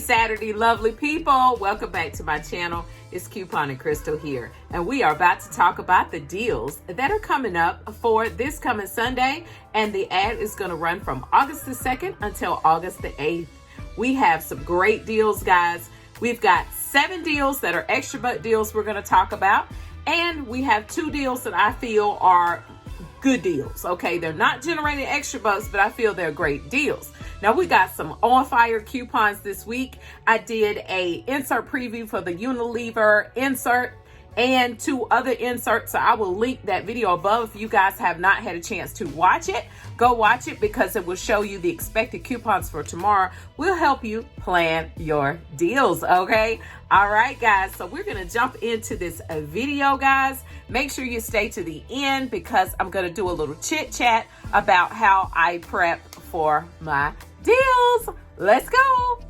Saturday, lovely people. Welcome back to my channel. It's Coupon and Crystal here, and we are about to talk about the deals that are coming up for this coming Sunday, and the ad is going to run from August the 2nd until August the 8th. We have some great deals, guys. We've got 7 deals that are extra buck deals we're going to talk about, and we have 2 deals that I feel are good deals. Okay, they're not generating extra bucks, but I feel they're great deals. Now we got some on fire coupons this week. I did a insert preview for the Unilever insert and 2 other inserts. So I will link that video above. If you guys have not had a chance to watch it, go watch it because it will show you the expected coupons for tomorrow. We'll help you plan your deals. Okay. All right, guys. So we're going to jump into this video, guys. Make sure you stay to the end because I'm going to do a little chit chat about how I prep for my deals. Let's go.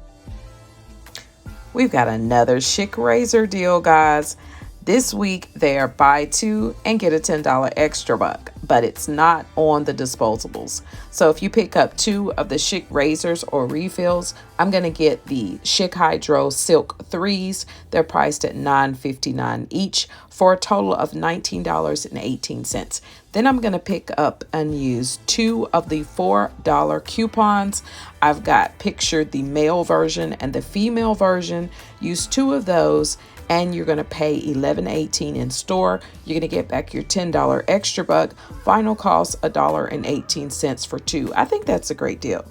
We've got another chic razor deal, guys. This week they are buy 2 and get a $10 extra buck, but it's not on the disposables. So if you pick up 2 of the chic razors or refills, I'm going to get the Chic Hydro Silk 3s. They're priced at $9.59 each for a total of $19.18. Then I'm going to pick up and use 2 of the $4 coupons. I've got pictured the male version and the female version. Use 2 of those and you're going to pay $11.18 in store. You're going to get back your $10 extra buck. Final cost $1.18 for 2. I think that's a great deal.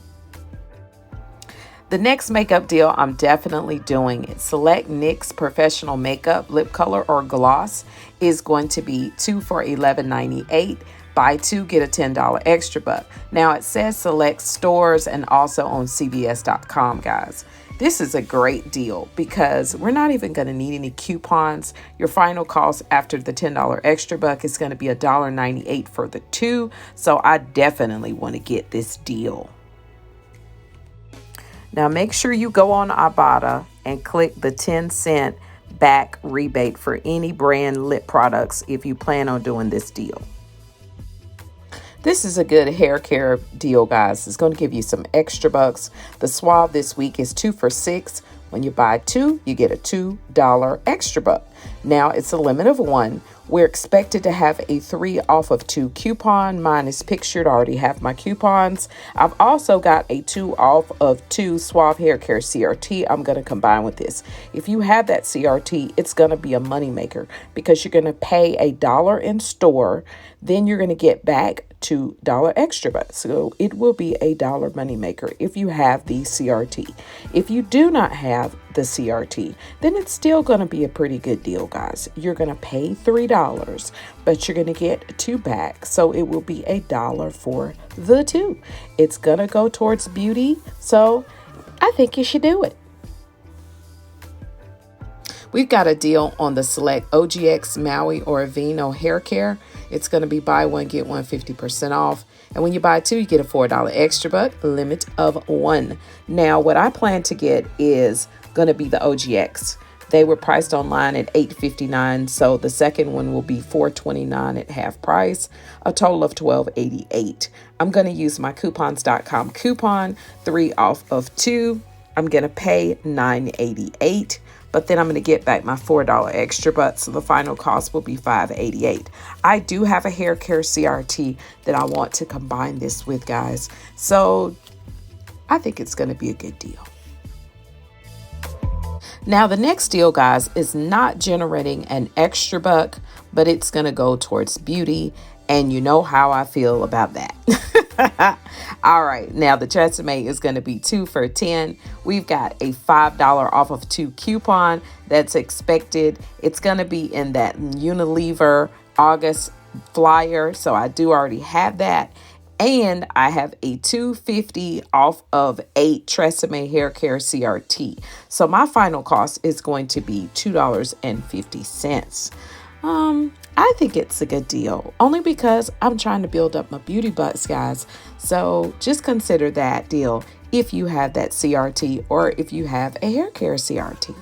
The next makeup deal I'm definitely doing is Select NYX Professional Makeup Lip Color or Gloss is going to be 2 for $11.98. Buy 2, get a $10 extra buck. Now it says select stores and also on CVS.com, guys. This is a great deal because we're not even going to need any coupons. Your final cost after the $10 extra buck is going to be $1.98 for the 2. So I definitely want to get this deal. Now make sure you go on Ibotta and click the 10-cent back rebate for any brand lip products if you plan on doing this deal. This is a good hair care deal, guys. It's going to give you some extra bucks. The Suave this week is 2 for $6. When you buy 2, you get a $2 extra buck. Now it's a limit of 1. We're expected to have a 3 off of 2 coupon. Mine is pictured. I already have my coupons. I've also got a 2 off of 2 Suave Hair Care CRT. I'm going to combine with this. If you have that CRT, it's going to be a moneymaker because you're going to pay $1 in store. Then you're going to get back $2 extra bucks. So it will be $1 moneymaker if you have the CRT. If you do not have the CRT, then it's still going to be a pretty good deal, guys. You're going to pay $3, but you're going to get 2 back. So it will be $1 for the 2. It's going to go towards beauty. So I think you should do it. We've got a deal on the Select OGX Maui or Aveeno hair care. It's going to be buy 1, get 1 50% off. And when you buy 2, you get a $4 extra buck, limit of 1. Now, what I plan to get is going to be the OGX. They were priced online at $8.59, so the second one will be $4.29 at half price, a total of $12.88. I'm going to use my coupons.com coupon, 3 off of 2. I'm going to pay $9.88. But then I'm going to get back my $4 extra buck, so the final cost will be $5.88. I do have a hair care CRT that I want to combine this with, guys. So I think it's going to be a good deal. Now, the next deal, guys, is not generating an extra buck, but it's going to go towards beauty. And you know how I feel about that. All right. Now, the Tresemme is going to be 2 for $10. We've got a $5 off of 2 coupon that's expected. It's going to be in that Unilever August flyer. So I do already have that. And I have a $2.50 off of 8 Tresemme hair care CRT. So my final cost is going to be $2.50. I think it's a good deal only because I'm trying to build up my beauty bucks, guys. So just consider that deal if you have that CRT or if you have a hair care CRT.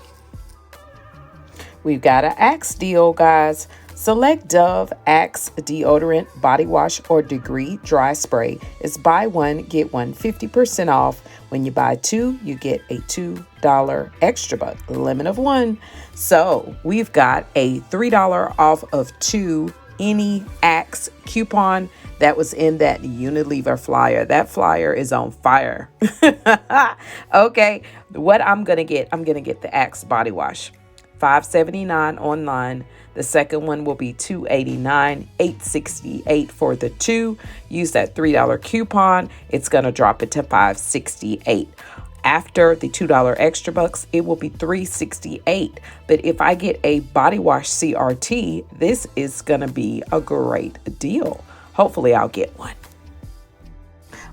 We've got an Axe deal, guys. Select Dove Axe deodorant, body wash, or Degree dry spray. It's buy one, get one 50% off. When you buy two, you get a $2 extra buck, limit of one. So we've got a $3 off of two any Axe coupon that was in that Unilever flyer. That flyer is on fire. Okay, what I'm going to get the Axe body wash. $5.79 online. The second one will be $2.89, $8.68 for the two. Use that $3 coupon. It's going to drop it to $5.68. After the $2 extra bucks, it will be $3.68. But if I get a body wash CRT, this is going to be a great deal. Hopefully I'll get one.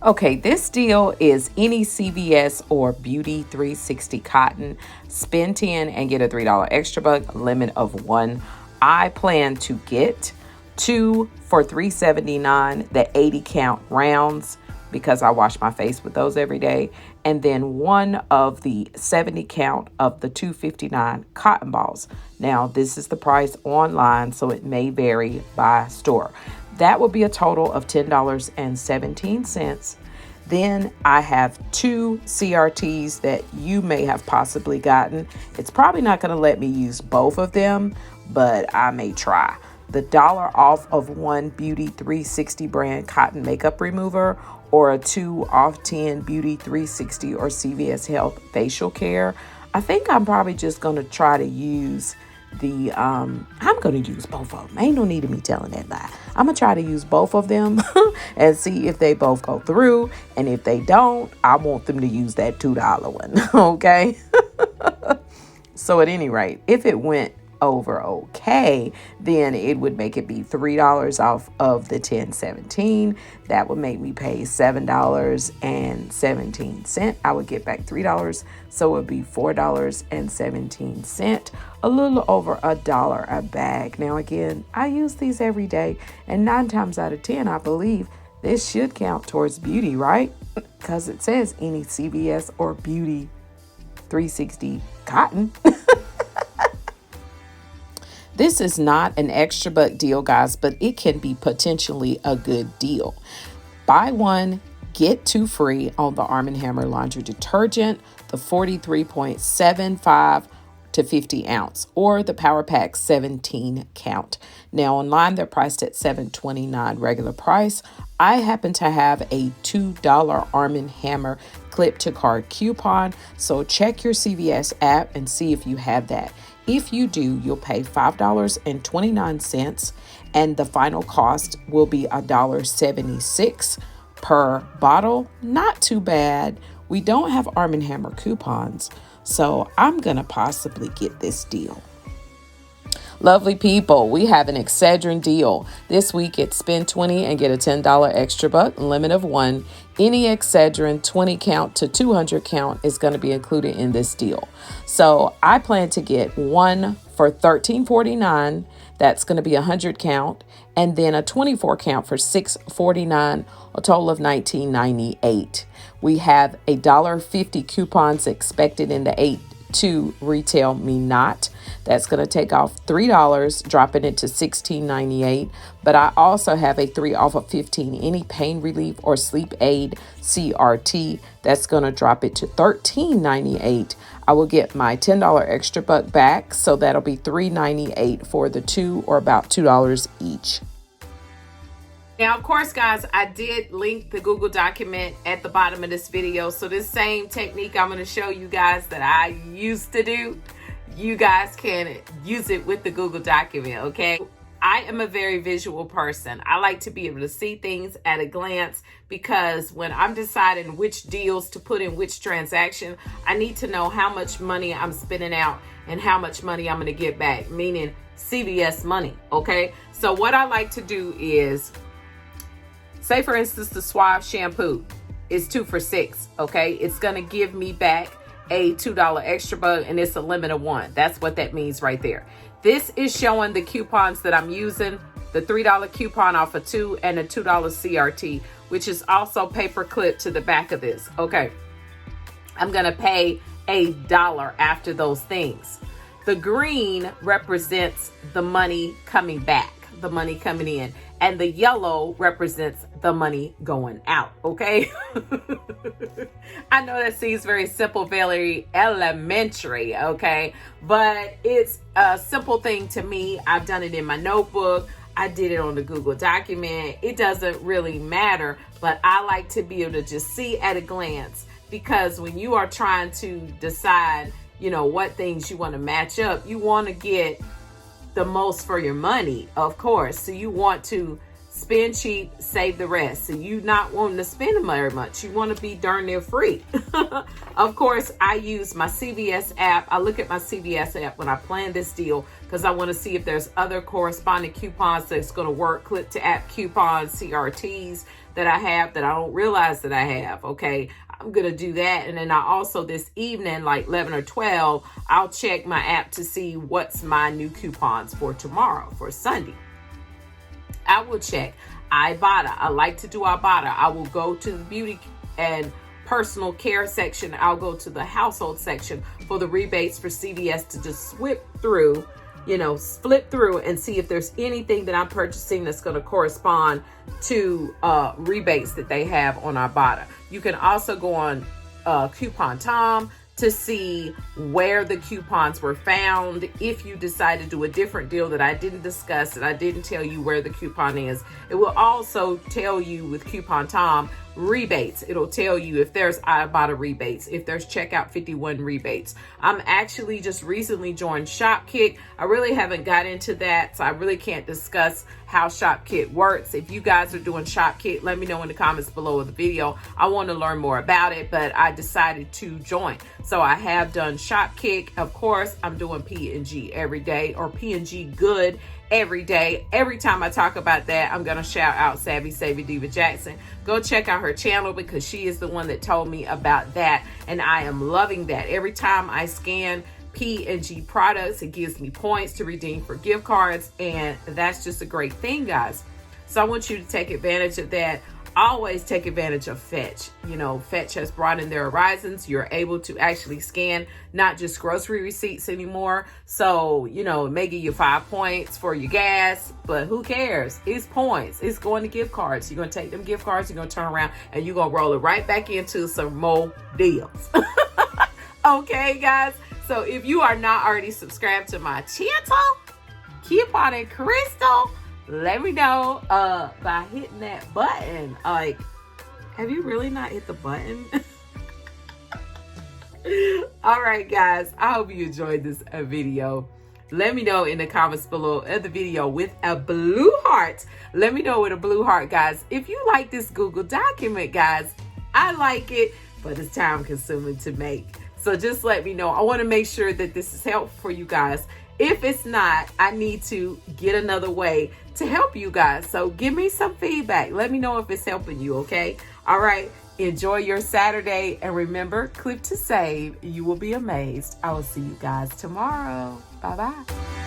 Okay, this deal is any CVS or Beauty 360 cotton. Spend 10 and get a $3 extra buck, limit of one. I plan to get two for $3.79, the 80 count rounds, because I wash my face with those every day. And then one of the 70 count of the $2.59 cotton balls. Now, this is the price online, so it may vary by store. That will be a total of $10.17. Then I have two CRTs that you may have possibly gotten. It's probably not going to let me use both of them, but I may try. The $1 off of one Beauty 360 brand cotton makeup remover, or a 2 off 10 Beauty 360 or CVS Health facial care. I think I'm probably just going to try to use I'm going to use both of them. Ain't no need of me telling that lie. I'm going to try to use both of them and see if they both go through. And if they don't, I want them to use that $2 one. Okay. So at any rate, if it went over okay, then it would make it be $3 off of the $10.17. That would make me pay $7.17. I would get back $3, so it would be $4.17, a little over $1 a bag. Now again, I use these every day, and 9 times out of 10, I believe this should count towards beauty, right? Because it says any CVS or Beauty 360 cotton. This is not an extra buck deal, guys, but it can be potentially a good deal. Buy one, get two free on the Arm & Hammer laundry detergent, the 43.75 to 50 ounce, or the Power Pack 17 count. Now online, they're priced at $7.29 regular price. I happen to have a $2 Arm & Hammer clip to card coupon, so check your CVS app and see if you have that. If you do, you'll pay $5.29, and the final cost will be $1.76 per bottle. Not too bad. We don't have Arm & Hammer coupons, so I'm going to possibly get this deal. Lovely people, we have an Excedrin deal. This week it's spend 20 and get a $10 extra buck, limit of one. Any Excedrin 20 count to 200 count is going to be included in this deal. So I plan to get one for $13.49. That's going to be 100 count, and then a 24 count for $6.49, a total of $19.98. We have a $1.50 coupons expected in the 8-2 retail me not. That's going to take off $3, dropping it to $16.98. But I also have a 3 off of 15 any pain relief or sleep aid CRT. That's going to drop it to $13.98. I will get my $10 extra buck back, so that'll be $3.98 for the two, or about $2 each. Now, of course, guys, I did link the Google document at the bottom of this video. So this same technique I'm going to show you guys that I used to do, you guys can use it with the Google document, okay? I am a very visual person. I like to be able to see things at a glance, because when I'm deciding which deals to put in which transaction, I need to know how much money I'm spending out and how much money I'm going to get back, meaning CVS money, okay? So what I like to do is, say for instance, the Suave shampoo is 2 for $6, okay? It's going to give me back a $2 extra buck, and it's a limit of 1. That's what that means right there. This is showing the coupons that I'm using, the $3 coupon off of 2 and a $2 CRT, which is also paper clipped to the back of this. Okay, I'm going to pay $1 after those things. The green represents the money coming back, the money coming in, and the yellow represents the money going out, okay? I know that seems very simple, very elementary, okay? But it's a simple thing to me. I've done it in my notebook. I did it on the Google document. It doesn't really matter, but I like to be able to just see at a glance, because when you are trying to decide, you know, what things you want to match up, you want to get the most for your money, of course. So you want to spend cheap, save the rest. So you not wanting to spend very much. You want to be darn near free. Of course, I use my CVS app. I look at my CVS app when I plan this deal, because I want to see if there's other corresponding coupons that's going to work, clip to app coupons, CRTs that I have that I don't realize that I have, okay? I'm going to do that. And then I also, this evening, like 11 or 12, I'll check my app to see what's my new coupons for tomorrow, for Sunday. I will check Ibotta. I like to do Ibotta. I will go to the beauty and personal care section. I'll go to the household section for the rebates for CVS to just flip through and see if there's anything that I'm purchasing that's going to correspond to rebates that they have on Ibotta. You can also go on Coupon Tom to see where the coupons were found. If you decide to do a different deal that I didn't discuss, that I didn't tell you where the coupon is, it will also tell you with Coupon Tom rebates. It'll tell you if there's Ibotta rebates, if there's Checkout 51 rebates. I'm actually just recently joined Shopkick. I really haven't got into that, so I really can't discuss how Shopkick works. If you guys are doing Shopkick, let me know in the comments below of the video. I want to learn more about it, but I decided to join. So I have done Shopkick. Of course, I'm doing P&G every day, or P&G Good every day. Every time I talk about that, I'm going to shout out Savvy Diva Jackson. Go check out her channel, because she is the one that told me about that, and I am loving that. Every time I scan P&G products, it gives me points to redeem for gift cards, and that's just a great thing, guys. So I want you to take advantage of that. Always take advantage of Fetch. You know, Fetch has broadened their horizons. You're able to actually scan not just grocery receipts anymore. So, you know, it may give you 5 points for your gas, but who cares? It's points. It's going to gift cards. You're going to take them gift cards, you're going to turn around, and you're going to roll it right back into some more deals. Okay, guys? So if you are not already subscribed to my channel, keep on it, Crystle. Let me know by hitting that button. Like, have you really not hit the button? All right, guys. I hope you enjoyed this video. Let me know in the comments below of the video with a blue heart. Let me know with a blue heart, guys. If you like this Google document, guys, I like it, but it's time consuming to make. So just let me know. I want to make sure that this is helpful for you guys. If it's not, I need to get another way to help you guys. So give me some feedback. Let me know if it's helping you, okay? All right. Enjoy your Saturday. And remember, click to save. You will be amazed. I will see you guys tomorrow. Bye-bye.